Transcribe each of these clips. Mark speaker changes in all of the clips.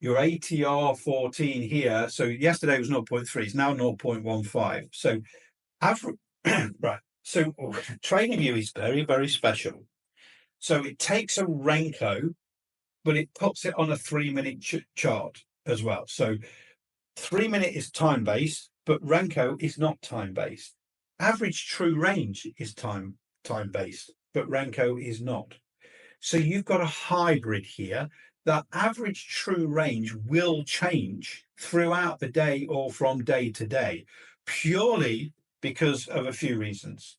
Speaker 1: your ATR 14 here. So yesterday was 0.3, it's now 0.15. So average, right. So TradingView is very, very special. So it takes a Renko, but it puts it on a 3-minute chart as well. So 3-minute is time-based, but Renko is not time-based. Average true range is time-based, but Renko is not. So you've got a hybrid here. That average true range will change throughout the day or from day to day, purely because of a few reasons.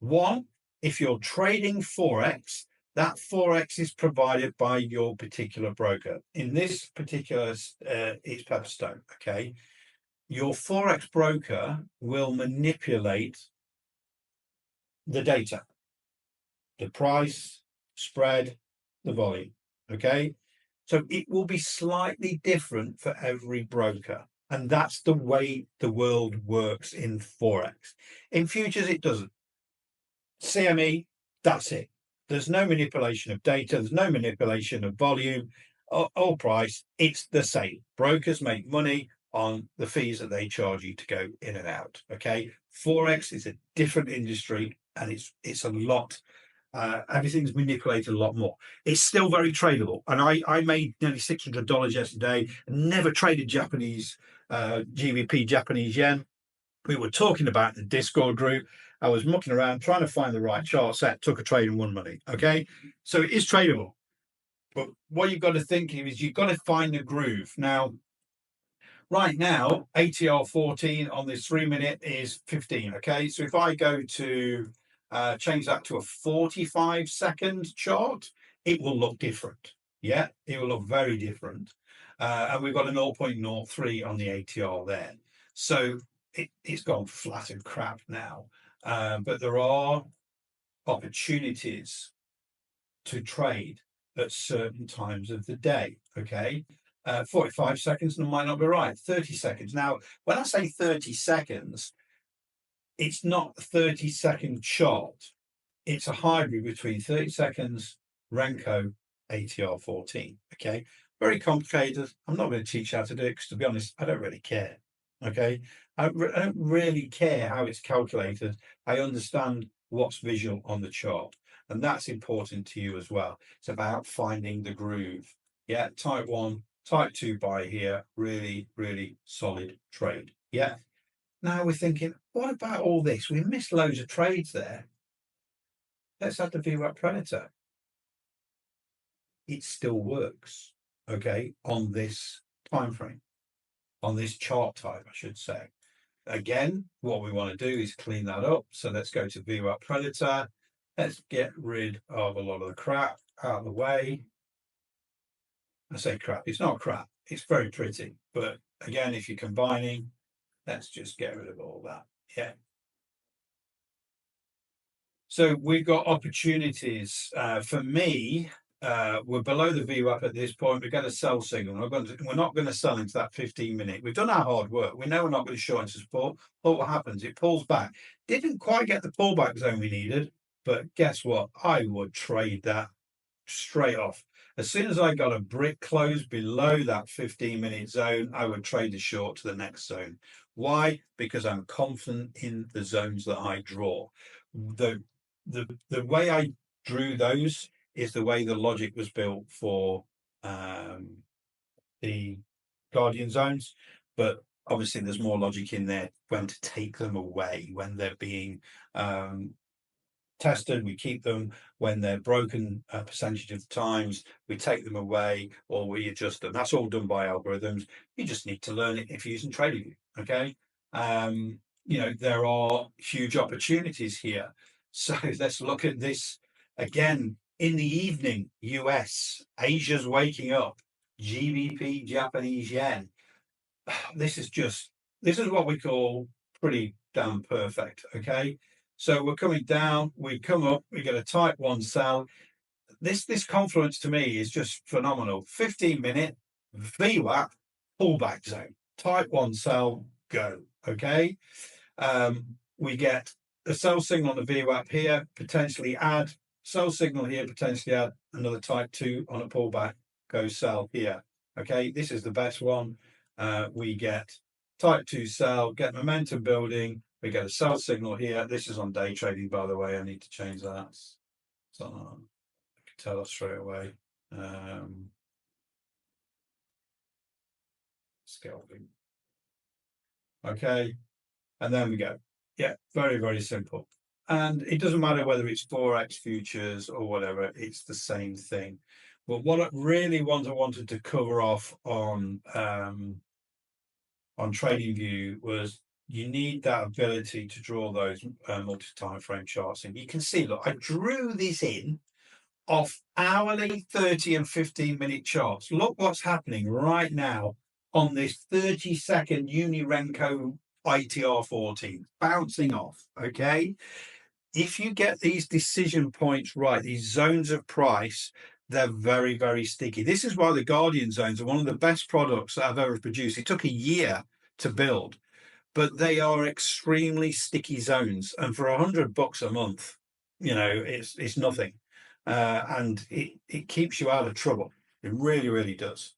Speaker 1: One, if you're trading Forex, that Forex is provided by your particular broker. In this particular, it's Pepperstone, okay? Your Forex broker will manipulate the data, the price, spread, the volume, okay? So it will be slightly different for every broker. And that's the way the world works in Forex. In futures, it doesn't. CME, that's it. There's no manipulation of data. There's no manipulation of volume or price. It's the same. Brokers make money on the fees that they charge you to go in and out. Okay. Forex is a different industry, and it's a lot. Everything's manipulated a lot more. It's still very tradable. And I made nearly $600 yesterday and never traded Japanese GBP, Japanese yen. We were talking about the Discord group. I was mucking around trying to find the right chart set, took a trade and won money. Okay. So it is tradable. But what you've got to think is you've got to find the groove. Now, right now, ATR 14 on this 3-minute is 15. Okay. So if I go to change that to a 45-second chart, it will look different. Yeah, it will look very different. And we've got a 0.03 on the ATR there. So it's gone flat and crap now. But there are opportunities to trade at certain times of the day. Okay. 45 seconds might not be right. 30 seconds. Now, when I say 30 seconds, it's not a 30-second chart. It's a hybrid between 30 seconds, Renko, ATR 14. Okay. Very complicated. I'm not going to teach you how to do it because, to be honest, I don't really care. Okay. I don't really care how it's calculated. I understand what's visual on the chart. And that's important to you as well. It's about finding the groove. Yeah. Type 1, type 2 buy here. Really, really solid trade. Yeah. Now we're thinking, what about all this? We missed loads of trades there. Let's add the VWAP Predator. It still works, okay, on this time frame, on this chart type, I should say. Again, what we want to do is clean that up. So let's go to VWAP Predator. Let's get rid of a lot of the crap out of the way. I say crap, it's not crap. It's very pretty. But again, if you're combining, let's just get rid of all that. Yeah. So we've got opportunities. For me, we're below the VWAP at this point. We're going to sell signal. We're not going to sell into that 15-minute. We've done our hard work. We know we're not going to short into support. But what happens? It pulls back. Didn't quite get the pullback zone we needed, but guess what? I would trade that straight off. As soon as I got a brick close below that 15-minute zone, I would trade the short to the next zone. Why? Because I'm confident in the zones that I draw. The way I drew those is the way the logic was built for the Guardian zones, but obviously there's more logic in there when to take them away when they're being tested. We keep them when they're broken a percentage of the times. We take them away or we adjust them. That's all done by algorithms. You just need to learn it if you're using TradingView. Okay. You know, there are huge opportunities here. So let's look at this again. In the evening, US, Asia's waking up, GBP, Japanese yen. This is what we call pretty damn perfect. Okay. So we're coming down, we come up, we get a type 1 sell. This confluence to me is just phenomenal. 15-minute VWAP pullback zone, type 1 sell, go. Okay. We get a sell signal on the VWAP here, potentially add, sell signal here, potentially add another type 2 on a pullback, go sell here. Okay, this is the best one. We get type 2 sell, get momentum building. We get a sell signal here. This is on day trading, by the way. I need to change that. So I can tell us straight away. Scalping. Okay, and then we go. Yeah, very, very simple. And it doesn't matter whether it's Forex futures or whatever, it's the same thing. But what I really wanted to cover off on TradingView was you need that ability to draw those multi-time frame charts in. You can see, look, I drew this in off hourly, 30 and 15-minute charts. Look what's happening right now on this 30-second Renko ATR 14, bouncing off, okay? If you get these decision points right, these zones of price, they're very, very sticky. This is why the Guardian zones are one of the best products that I've ever produced. It took a year to build, but they are extremely sticky zones. And for $100 a month, you know, it's nothing. And it keeps you out of trouble. It really, really does.